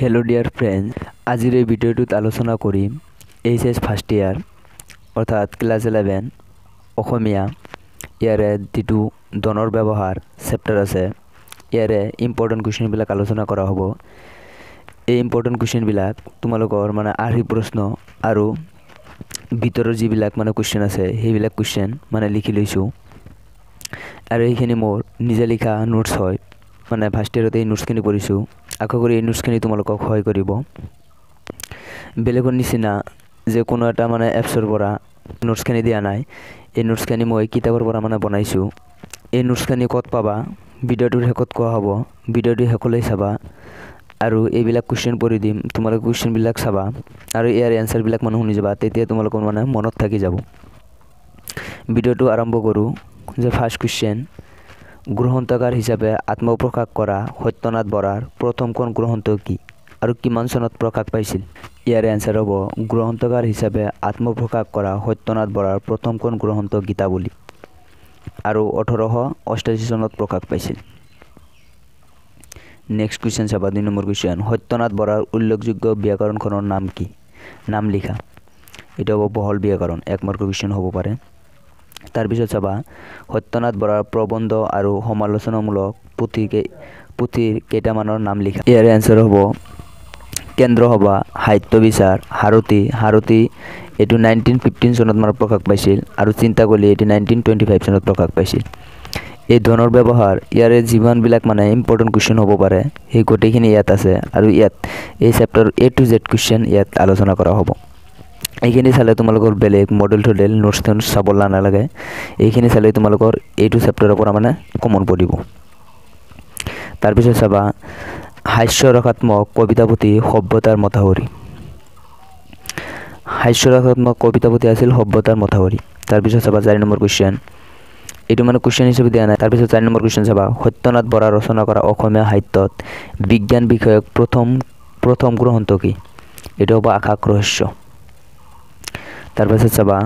Hello' dear friends, আজিৰ এই ভিডিঅ'টোত আলোচনা কৰিম এইচএছ ফাৰ্ষ্ট ইয়াৰ অৰ্থাৎ ক্লাছ 11 অসমীয়া ইয়াৰে যিটো ধনৰ ব্যৱহাৰ চেপ্টাৰ আছে ইয়াৰে ইম্পৰ্টেণ্ট কুৱেশ্যনবিলাক আলোচনা কৰা হ'ব। এই ইম্পৰ্টেণ্ট কুৱেশ্যনবিলাক তোমালোকৰ আৰ্হি প্ৰশ্ন আৰু ভিতৰৰ যিবিলাক কুৱেশ্যন আছে সেইবিলাক কুৱেশ্যন লিখি লৈছোঁ আৰু এইখিনি মোৰ নিজে লিখা নোটছ হয়। ফাৰ্ষ্ট ইয়াৰতে এই নোটছখিনি পঢ়িছোঁ। আশা কৰি এই নোটছখিনি তোমালোকক সহায় কৰিব। বেলেগৰ নিচিনা যে কোনো এটা এপছৰ পৰা নোটছখিনি দিয়া নাই, এই নোটছখিনি মই কিতাপৰ পৰা বনাইছোঁ। এই নোটছখিনি ক'ত পাবা, ভিডিঅ'টোৰ শেষত কোৱা হ'ব, ভিডিঅ'টো শেষলৈ চাবা আৰু এইবিলাক কুৱেশ্যন পঢ়ি দিম, তোমালোকে কুৱেশ্যনবিলাক চাবা আৰু ইয়াৰ এনচাৰবিলাক শুনি যাবা, তেতিয়া তোমালোকৰ মনত থাকি যাব। ভিডিঅ'টো আৰম্ভ কৰোঁ। যে ফাৰ্ষ্ট কুৱেশ্যন, গ্ৰন্থকাৰ হিচাপে আত্মপ্ৰকাশ কৰা সত্যনাথ বৰাৰ প্ৰথমখন গ্ৰন্থ কি আৰু কিমান চনত প্ৰকাশ পাইছিল? ইয়াৰ এনচাৰ হ'ব গ্ৰন্থকাৰ হিচাপে আত্মপ্ৰকাশ কৰা সত্যনাথ বৰাৰ প্ৰথমখন গ্ৰন্থ গীতাৱলী আৰু 1888 চনত প্ৰকাশ পাইছিল। নেক্সট কুৱেশ্যন চাবা, 2 নম্বৰ কুৱেশ্যন, সত্যনাথ বৰাৰ উল্লেখযোগ্য ব্যাকৰণখনৰ নাম কি? নাম লিখা। এইটো হ'ব বহল ব্যাকৰণ, 1 মাৰ্কৰ কুৱেশ্যন হ'ব পাৰে। তাৰপিছত চাবা, সত্যনাথ বৰাৰ প্ৰবন্ধ আৰু সমালোচনামূলক পুথিৰ কেইটামানৰ নাম লিখা। ইয়াৰ এনচাৰ হ'ব কেন্দ্ৰ সভা, সাহিত্য বিচাৰ, সাৰথি এইটো 1915 চনত প্ৰকাশ পাইছিল আৰু চিন্তাকলি এইটো 1925 চনত প্ৰকাশ পাইছিল। এই ধনৰ ব্যৱহাৰ ইয়াৰে যিমানবিলাক ইম্পৰ্টেণ্ট কুৱেশ্যন হ'ব পাৰে সেই গোটেইখিনি ইয়াত আছে আৰু ইয়াত এই chapter A to Z question ইয়াত আলোচনা কৰা হ'ব। এইখিনি চালে তোমালোকৰ বেলেগ মডেল নোটছ চাব নালাগে। এইখিনি চালে তোমালোকৰ এইটো চেপ্টাৰৰ পৰা কমন পৰিব। তাৰপিছত চাবা, হাস্যৰসাত্মক কবিতা পুথি সভ্যতাৰ মথাউৰি। হাস্যৰসাত্মক কবিতা পুথি আছিল সভ্যতাৰ মথাউৰি। তাৰপিছত চাবা 4 নম্বৰ কুৱেশ্যন, এইটো কুৱেশ্যন হিচাপে দিয়া নাই। তাৰপিছত 4 নম্বৰ কুৱেশ্যন চাবা, সত্যনাথ বৰা ৰচনা কৰা অসমীয়া সাহিত্যত বিজ্ঞান বিষয়ক প্ৰথম গ্ৰন্থ কি? এইটো হ'ব আকাশ ৰহস্য। তাৰপিছত চাবা,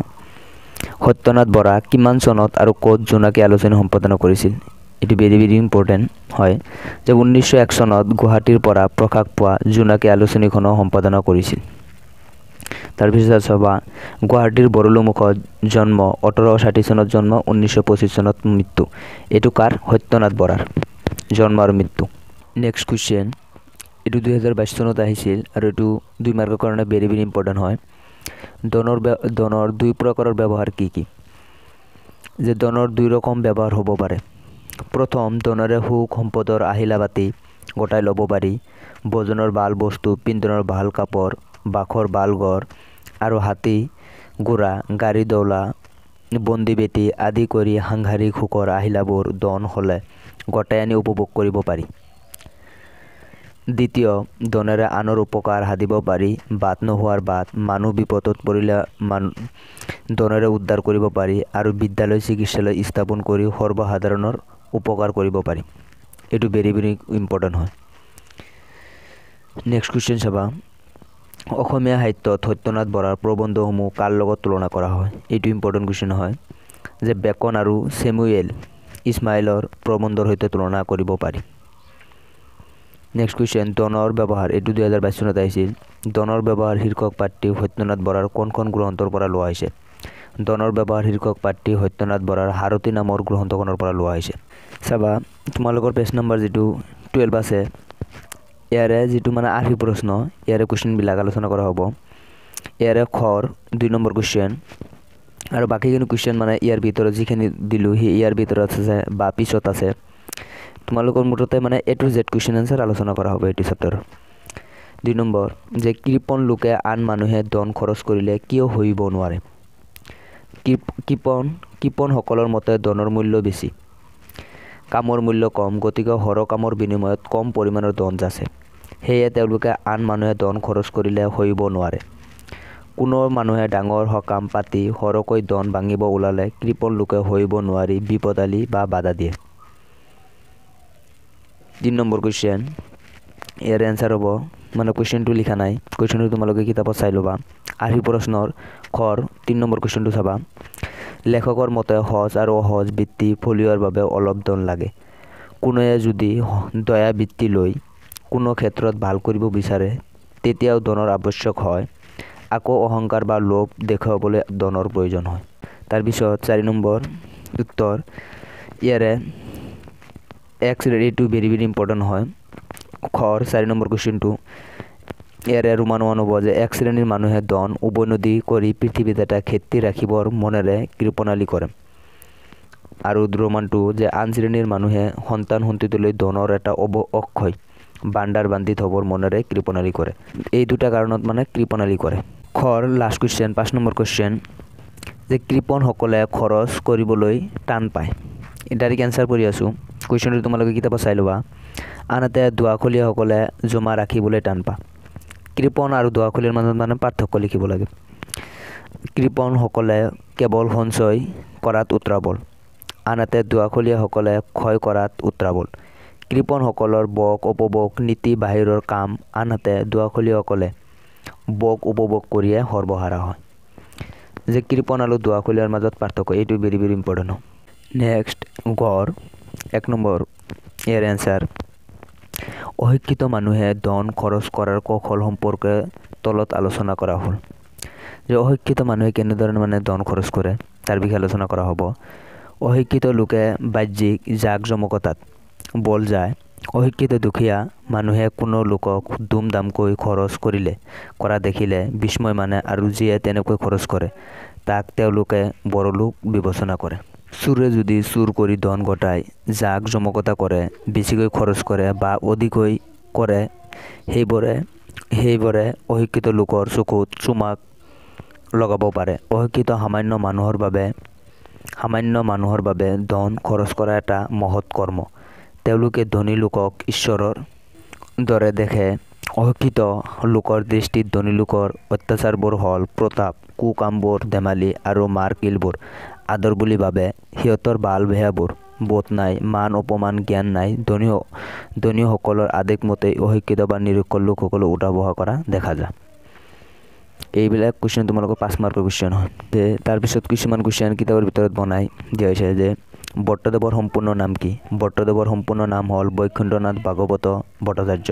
সত্যনাথ বৰা কিমান চনত আৰু ক'ত জোনাকী আলোচনী সম্পাদনা কৰিছিল? এইটো ভেৰি ইম্পৰ্টেণ্ট হয় যে 1901 চনত গুৱাহাটীৰ পৰা প্ৰকাশ পোৱা জোনাকী আলোচনীখনো সম্পাদনা কৰিছিল। তাৰপিছত চাবা, গুৱাহাটীৰ বৰলুমুখত জন্ম, 1860 চনত জন্ম, 1925 চনত মৃত্যু। এইটো কাৰ? সত্যনাথ বৰাৰ জন্ম আৰু মৃত্যু। নেক্সট কুৱেশ্যন, এইটো 2022 চনত আহিছিল আৰু এইটো 2 মাৰ্কৰ কাৰণে ভেৰি ইম্পৰ্টেণ্ট হয়। ধনৰ 2 প্ৰকাৰৰ ব্যৱহাৰ কি কি? যে ধনৰ 2 ৰকম ব্যৱহাৰ হ'ব পাৰে। প্ৰথম, ধনেৰে সুখ সম্পদৰ আহিলা বাতি গোটাই ল'ব পাৰি। ভোজনৰ ভাল বস্তু, পিন্ধনৰ ভাল কাপোৰ, বাসৰ ভাল ঘৰ আৰু হাতী ঘোঁৰা গাড়ী দৌলা বন্দী বেটী আদি কৰি সাংসাৰিক সুখৰ আহিলাবোৰ ধন হ'লে গোটাই আনি উপভোগ কৰিব পাৰি। দ্বিতীয়, ধনেৰে আনৰ উপকাৰ সাধিব পাৰি। বাট নোহোৱাৰ বাট, মানুহ বিপদত পৰিলে ধনেৰে উদ্ধাৰ কৰিব পাৰি আৰু বিদ্যালয় চিকিৎসালয় স্থাপন কৰি সৰ্বসাধাৰণৰ উপকাৰ কৰিব পাৰি। এইটো ভেৰি ইম্পৰ্টেণ্ট হয়। নেক্সট কুৱেশ্যন চাবা, অসমীয়া সাহিত্যত সত্যনাথ বৰাৰ প্ৰবন্ধসমূহ কাৰ লগত তুলনা কৰা হয়? এইটো ইম্পৰ্টেণ্ট কুৱেশ্যন হয় যে বেকন আৰু ছেমুৱেল ইছমাইলৰ প্ৰবন্ধৰ সৈতে তুলনা কৰিব পাৰি। নেক্সট কুৱেশ্যন, ধনৰ ব্যৱহাৰ, এইটো 2022 চনত আহিছিল। ধনৰ ব্যৱহাৰ শীৰ্ষক পাঠটি সত্যনাথ বৰাৰ কোনখন গ্ৰন্থৰ পৰা লোৱা হৈছে? ধনৰ ব্যৱহাৰ শীৰ্ষক পাঠটি সত্যনাথ বৰাৰ সাৰথি নামৰ গ্ৰন্থখনৰ পৰা লোৱা হৈছে। চাবা, তোমালোকৰ পেজ নম্বৰ যিটো 12 আছে ইয়াৰে যিটো আৰ্হি প্ৰশ্ন ইয়াৰে কুৱেশ্যনবিলাক আলোচনা কৰা হ'ব। ইয়াৰে খৰ 2 নম্বৰ কুৱেশ্যন আৰু বাকীখিনি কুৱেশ্যন ইয়াৰ ভিতৰত যিখিনি দিলোঁ সেই ইয়াৰ ভিতৰত আছে বা পিছত আছে। তোমালোকৰ মুঠতে A to Z question answer আলোচনা কৰা হ'ব এইটো চেপ্টাৰৰ। 2 নম্বৰ, যে কৃপণ লোকে আন মানুহে ধন খৰচ কৰিলে কিয় সহিব নোৱাৰে? কৃপণসকলৰ মতে ধনৰ মূল্য বেছি, কামৰ মূল্য কম, গতিকে সৰহ কামৰ বিনিময়ত কম পৰিমাণৰ ধন যাচে। সেয়ে তেওঁলোকে আন মানুহে ধন খৰচ কৰিলে সহিব নোৱাৰে। কোনো মানুহে ডাঙৰ সকাম পাতি সৰহকৈ ধন ভাঙিব ওলালে কৃপণ লোকে সহিব নোৱাৰি বিপদালি বা বাধা দিয়ে। 3 নম্বৰ কুৱেশ্যন, ইয়াৰ এনচাৰ হ'ব কুৱেশ্যনটো লিখা নাই, কুৱেশ্যনটো তোমালোকে কিতাপত চাই ল'বা। আৰ্হি প্ৰশ্নৰ খৰ 3 নম্বৰ কুৱেশ্যনটো চাবা, লেখকৰ মতে সহজ আৰু অসহজ বৃত্তি ফলিওৱাৰ বাবে অলপ ধন লাগে। কোনোৱে যদি দয়া বৃত্তি লৈ কোনো ক্ষেত্ৰত ভাল কৰিব বিচাৰে তেতিয়াও ধনৰ আৱশ্যক হয়। আকৌ অহংকাৰ বা লোভ দেখুৱাবলৈ ধনৰ প্ৰয়োজন হয়। তাৰপিছত 4 নম্বৰ উত্তৰ ইয়াৰে এক্স এইটো ভেৰি ভেৰি ইম্পৰ্টেণ্ট হয়। খৰ 4 নম্বৰ কুৱেশ্যনটো ইয়াৰে ৰোমান হ'ব যে এক শ্ৰেণীৰ মানুহে ধন উভৈনদী কৰি পৃথিৱীত এটা খেতি ৰাখিবৰ মনেৰে কৃপণালী কৰে। আৰু ৰোমানটো যে আন শ্ৰেণীৰ মানুহে সন্তান সন্ততিলৈ ধনৰ এটা অক্ষয় ভাণ্ডাৰ বান্ধি থবৰ মনেৰে কৃপণালী কৰে। এই দুটা কাৰণত মানে কৃপণালী কৰে। খৰ লাষ্ট কুৱেশ্যন 5 নম্বৰ কুৱেশ্যন যে কৃপণসকলে খৰচ কৰিবলৈ টান পায়। ডাইৰেক্ট এনচাৰ কৰি আছোঁ। কুৱেশ্যনটো তোমালোকে কিতাপত চাই ল'বা। আনহাতে দুৱাখলীয়াসকলে জমা ৰাখিবলৈ টান পায়। কৃপণ আৰু দুৱাখলীয়াৰ মাজত মানে পাৰ্থক্য লিখিব লাগে। কৃপণসকলে কেৱল সঞ্চয় কৰাত উত্ৰাৱল, আনহাতে দুৱাখলীয়াসকলে ক্ষয় কৰাত উত্ৰাৱল। কৃপণসকলৰ বক উপভোগ নীতি বাহিৰৰ কাম, আনহাতে দুৱাখলীয়াসকলে বক উপভোগ কৰিয়ে সৰ্বহাৰা হয়। যে কৃপণ আৰু দুৱাখলীয়াৰ মাজত পাৰ্থক্য এইটো ভেৰি ভেৰি ইম্পৰ্টেণ্ট হয়। নেক্সট গড় 1 নম্বৰ ইয়াৰ এনচাৰ অশিক্ষিত মানুহে ধন খৰচ কৰাৰ কৌশল সম্পৰ্কে তলত আলোচনা কৰা হ'ল। যে অশিক্ষিত মানুহে কেনেধৰণে মানে ধন খৰচ কৰে তাৰ বিষয়ে আলোচনা কৰা হ'ব। অশিক্ষিত লোকে বাহ্যিক জাক জমকতাত বল যায়। অশিক্ষিত দুখীয়া মানুহে কোনো লোকক দুমদামকৈ খৰচ কৰা দেখিলে বিস্ময় মানে আৰু যিয়ে তেনেকৈ খৰচ কৰে তাক তেওঁলোকে বড়লোক বিবেচনা কৰে। চোৰে যদি চুৰ কৰি ধন ঘটাই জাক জমকতা কৰে, বেছিকৈ খৰচ কৰে বা অধিককৈ কৰে সেইবোৰে অশিক্ষিত লোকৰ চকুত চুমাক লগাব পাৰে। অশিক্ষিত সামান্য মানুহৰ বাবে ধন খৰচ কৰা এটা মহৎ কৰ্ম। তেওঁলোকে ধনী লোকক ঈশ্বৰৰ দৰে দেখে। অশিক্ষিত লোকৰ দৃষ্টিত ধনী লোকৰ অত্যাচাৰবোৰ হ'ল প্ৰতাপ, কুকামবোৰ ধেমালি আৰু মাৰ কিলবোৰ আদৰ বুলি ভাবে। সিহঁতৰ ভাল বেয়াবোৰ বোধ নাই, মান অপমান জ্ঞান নাই। ধনীসকলৰ আদেশ মতে অশিক্ষিত বা নিৰক্ষৰ লোকসকলক উঠা বহা কৰা দেখা যায়। এইবিলাক কুৱেশ্যন তোমালোকৰ 5 মাৰ্কৰ কুৱেশ্যন হয়। তাৰপিছত কিছুমান কুৱেশ্যন কিতাপৰ ভিতৰত বনাই দিয়া হৈছে যে বট্টদেৱৰ সম্পূৰ্ণ নাম কি? বট্টদেৱৰ সম্পূৰ্ণ নাম হ'ল বৈকুণ্ঠনাথ ভাগৱত ভট্টাচাৰ্য।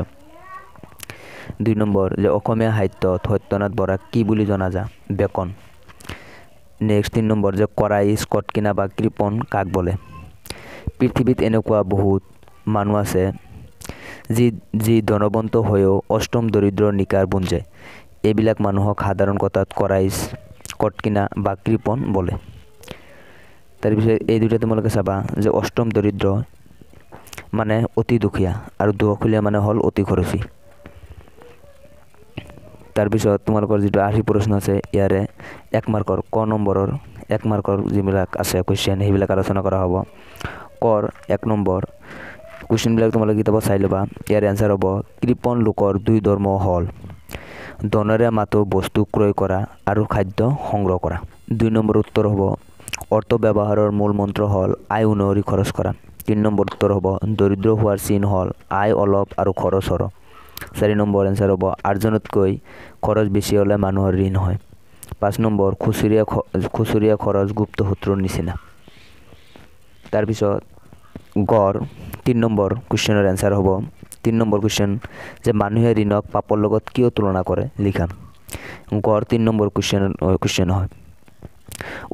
2 নম্বৰ যে অসমীয়া সাহিত্যত সত্যনাথ বৰাক কি বুলি জনা যায়? বেকন। নেক্সট 3 নম্বৰ যে কৰাইজ, কটকিনা বা কৃপণ কাক বোলে? পৃথিৱীত এনেকুৱা বহুত মানুহ আছে যি ধনৱন্ত হৈও অষ্টম দৰিদ্ৰৰ নিকাৰ বুঞ্জে। এইবিলাক মানুহক সাধাৰণ কথাত কৰাইজ, কটকিনা বা কৃপণ বোলে। তাৰপিছত এই দুটা তোমালোকে চাবা যে অষ্টম দৰিদ্ৰ মানে অতি দুখীয়া আৰু দুৱাখলীয়া মানে হ'ল অতি খৰচী। তাৰপিছত তোমালোকৰ যিটো আৰ্হি প্ৰশ্ন আছে ইয়াৰে 1 মাৰ্কৰ ক নম্বৰৰ 1 মাৰ্কৰ যিবিলাক আছে কুৱেশ্যন সেইবিলাক আলোচনা কৰা হ'ব। কৰ 1 নম্বৰ কুৱেশ্যনবিলাক তোমালোকে কিতাপত চাই ল'বা। ইয়াৰ এনচাৰ হ'ব কৃপণ লোকৰ 2 ধৰ্ম হ'ল ধনেৰে মাথো বস্তু ক্ৰয় কৰা আৰু খাদ্য সংগ্ৰহ কৰা। 2 নম্বৰ উত্তৰ হ'ব অৰ্থ ব্যৱহাৰৰ মূল মন্ত্ৰ হ'ল আয় অনুসৰি খৰচ কৰা। 3 নম্বৰ উত্তৰ হ'ব দৰিদ্ৰ হোৱাৰ চিন হ'ল আয় অলপ আৰু খৰচ সৰহ। 4 নম্বৰ এনচাৰ হ'ব আৰ্জনতকৈ খৰচ বেছি হ'লে মানুহৰ ঋণ হয়। 5 নম্বৰ খুচুৰীয়া খৰচ গুপ্ত শত্ৰুৰ নিচিনা। তাৰপিছত গড় 3 নম্বৰ কুৱেশ্যনৰ এনচাৰ হ'ব 3 নম্বৰ কুৱেশ্যন যে মানুহে ঋণক পাপৰ লগত কিয় তুলনা কৰে লিখা। গড় 3 নম্বৰ কুৱেশ্যন হয়।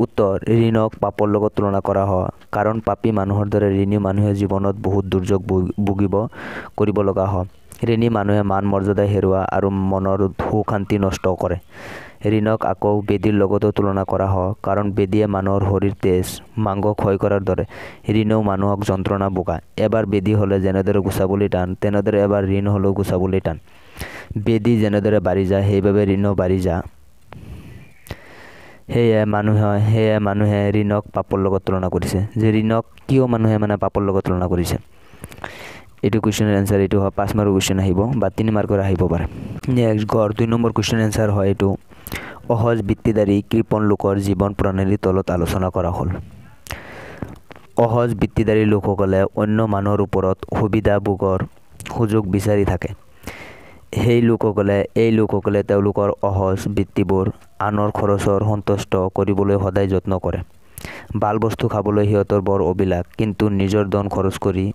উত্তৰ ঋণক পাপৰ লগত তুলনা কৰা হয় কাৰণ পাপী মানুহৰ দৰে ঋণী মানুহে জীৱনত বহুত দুৰ্যোগ কৰিব লগা হয়। ঋণী মানুহে মান মৰ্যাদা হেৰুৱা আৰু মনৰ সুখ শান্তি নষ্ট কৰে। ঋণক আকৌ বেদীৰ লগতো তুলনা কৰা হয় কাৰণ বেদীয়ে মানুহৰ শৰীৰ তেজ মাংস ক্ষয় কৰাৰ দৰে ঋণেও মানুহক যন্ত্ৰণা ভোগায়। এবাৰ বেদী হ'লে যেনেদৰে গুচাবলৈ টান তেনেদৰে এবাৰ ঋণ হ'লেও গুচাবলৈ টান। বেদী যেনেদৰে বাঢ়ি যায় সেইভাৱে ঋণও বাঢ়ি যায়। সেয়ে মানুহে ঋণক পাপৰ লগত তুলনা কৰিছে। যে ঋণক কিয় মানুহে মানে পাপৰ লগত তুলনা কৰিছে? এইটো কুৱেশ্যনৰ এনচাৰ এইটো হয় 5 মাৰ্কৰ কুৱেশ্যন আহিব বা 3 মাৰ্কৰ আহিব পাৰে। নেক্সট গড় 2 নম্বৰ কুৱেশ্যন এনচাৰ হয় এইটো অসহজ বৃত্তিধাৰী কৃপণ লোকৰ জীৱন প্ৰণালীৰ তলত আলোচনা কৰা হ'ল। অসহজ বৃত্তিধাৰী লোকসকলে অন্য মানুহৰ ওপৰত সুবিধা ভোগৰ সুযোগ বিচাৰি থাকে। এই লোকসকলে তেওঁলোকৰ অসহজ বৃত্তিবোৰ আনৰ খৰচৰ সন্তুষ্ট কৰিবলৈ সদায় যত্ন কৰে। ভাল বস্তু খাবলৈ সিহঁতৰ বৰ অভিলাষ কিন্তু নিজৰ ধন খৰচ কৰি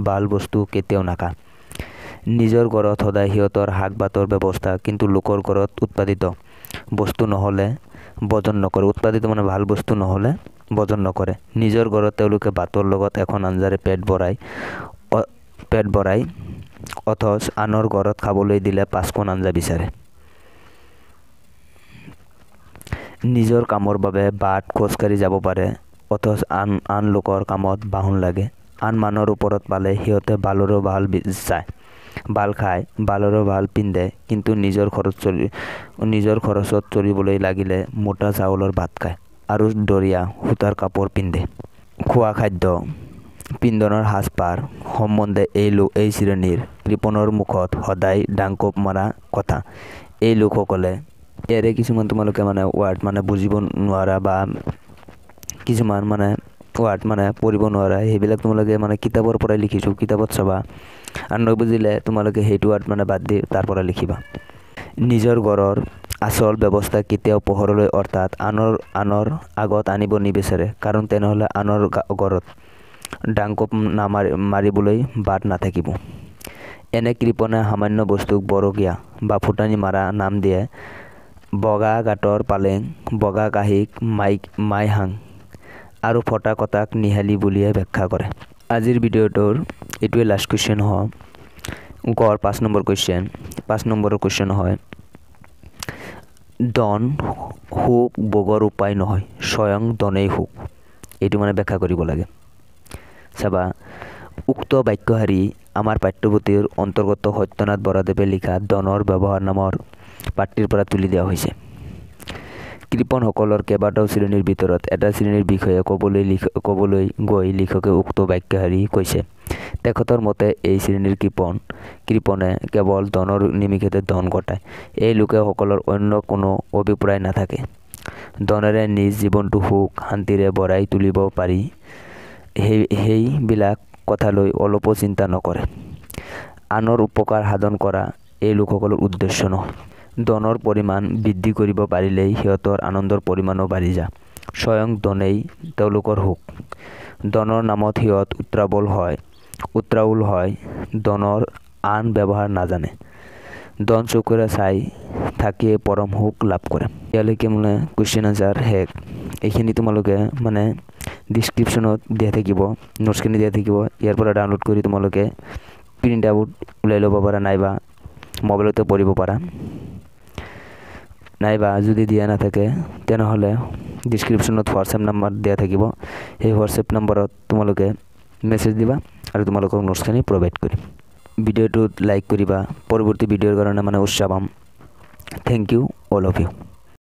ভাল বস্তু কেতিয়াও নাখায়। নিজৰ ঘৰত সদায় সিহঁতৰ শাক ভাতৰ ব্যৱস্থা, কিন্তু লোকৰ ঘৰত উৎপাদিত বস্তু নহ'লে বজন নকৰে। উৎপাদিত মানে ভাল বস্তু নহ'লে বজন নকৰে। নিজৰ ঘৰত তেওঁলোকে ভাতৰ লগত এখন আঞ্জাৰে পেট ভৰাই অথচ আনৰ ঘৰত খাবলৈ দিলে 5খন আঞ্জা বিচাৰে। নিজৰ কামৰ বাবে বাট খোজকাঢ়ি যাব পাৰে, অথচ আন লোকৰ কামত বাহন লাগে। আন মানুহৰ ওপৰত পালে সিহঁতে ভালৰো ভাল যায়, ভাল খায়, ভালৰো ভাল পিন্ধে, কিন্তু নিজৰ খৰচত চলিবলৈ লাগিলে মোটা চাউলৰ ভাত খায় আৰু দৰিয়া সূতাৰ কাপোৰ পিন্ধে। খোৱা খাদ্য, পিন্ধনৰ সাজপাৰ সম্বন্ধে এই শ্ৰেণীৰ কৃপণৰ মুখত সদায় ডাংকোপ মৰা কথা। এই লোকসকলে ইয়াৰে কিছুমান তোমালোকে ৱাৰ্ড বুজিব নোৱাৰা বা কিছুমান ৱাৰ্ড পঢ়িব নোৱাৰা, সেইবিলাক তোমালোকে কিতাপৰ পৰাই লিখিছোঁ, কিতাপত চাবা। আৰু নবুজিলে তোমালোকে সেইটো ৱাৰ্ড বাদ দি তাৰ পৰা লিখিবা। নিজৰ ঘৰৰ আচল ব্যৱস্থা কেতিয়াও পোহৰলৈ অৰ্থাৎ আনৰ আগত আনিব নিবিচাৰে, কাৰণ তেনেহ'লে আনৰ ঘৰত ডাংকোপ মাৰিবলৈ বাট নাথাকিব। এনে কৃপণে সামান্য বস্তুক বৰগীয়া বা ফুটানি মাৰা নাম দিয়ে। বগা গাঁতৰ পালেং, বগা কাঁহীক মাইহাং আৰু ফটা কটাক নিহালি বুলিয়ে ব্যাখ্যা কৰে। আজিৰ ভিডিঅ'টোৰ এইটোৱে লাষ্ট কুৱেশ্যন হয়। গড় 5 নম্বৰ কুৱেশ্যন। 5 নম্বৰৰ কুৱেশ্যন হয়, ধন সুখ ভোগৰ উপায় নহয়, স্বয়ং ধনেই সুখ। এইটো ব্যাখ্যা কৰিব লাগে। চাবা, উক্ত বাক্যশাৰী আমাৰ পাঠ্যপুথিৰ অন্তৰ্গত সত্যনাথ বৰাদেৱে লিখা ধনৰ ব্যৱহাৰ নামৰ পাঠটিৰ পৰা তুলি দিয়া হৈছে। কৃপণসকলৰ কেইবাটাও শ্ৰেণীৰ ভিতৰত এটা শ্ৰেণীৰ বিষয়ে ক'বলৈ গৈ লিখকে উক্ত বাক্যশাৰী কৈছে। তেখেতৰ মতে এই শ্ৰেণীৰ কৃপণে কেৱল ধনৰ নিমিষতে ধন ঘটায়। এই লোকসকলৰ অন্য কোনো অভিপ্ৰায় নাথাকে। ধনেৰে নিজ জীৱনটো সুখ শান্তিৰে ভৰাই তুলিব পাৰি, সেইবিলাক কথালৈ অলপো চিন্তা নকৰে। আনৰ উপকাৰ সাধন কৰা এই লোকসকলৰ উদ্দেশ্য নহয়। ধনৰ পৰিমাণ বৃদ্ধি কৰিব পাৰিলেই সিহঁতৰ আনন্দৰ পৰিমাণো বাঢ়ি যায়। স্বয়ং ধনেই তেওঁলোকৰ সুখ। ধনৰ নামত সিহঁত উত্ৰাউল হয়, ধনৰ আন ব্যৱহাৰ নাজানে। ধন চকুৰে চাই থাকিয়ে পৰম সুখ লাভ কৰে। ইয়ালৈকে কুৱেশ্যন আনচাৰ শেষ। এইখিনি তোমালোকে ডিছক্ৰিপশ্যনত দিয়া থাকিব, নোটছখিনি দিয়া থাকিব। ইয়াৰ পৰা ডাউনলোড কৰি তোমালোকে প্ৰিণ্ট আউট ওলাই ল'ব পাৰা, নাইবা মোবাইলতে পঢ়িব পাৰা। নাইবা যদি দিয়া নাথাকে তেনেহ'লে ডিছক্ৰিপশ্যনত হোৱাটছএপ নাম্বাৰ দিয়া থাকিব। সেই হোৱাটছএপ নাম্বাৰত তোমালোকে মেছেজ দিবা আৰু তোমালোকক নোটছখিনি প্ৰভাইড কৰিম। ভিডিঅ'টোত লাইক কৰিবা, পৰৱৰ্তী ভিডিঅ'ৰ কাৰণে উৎসাহ পাম। Thank you all of U.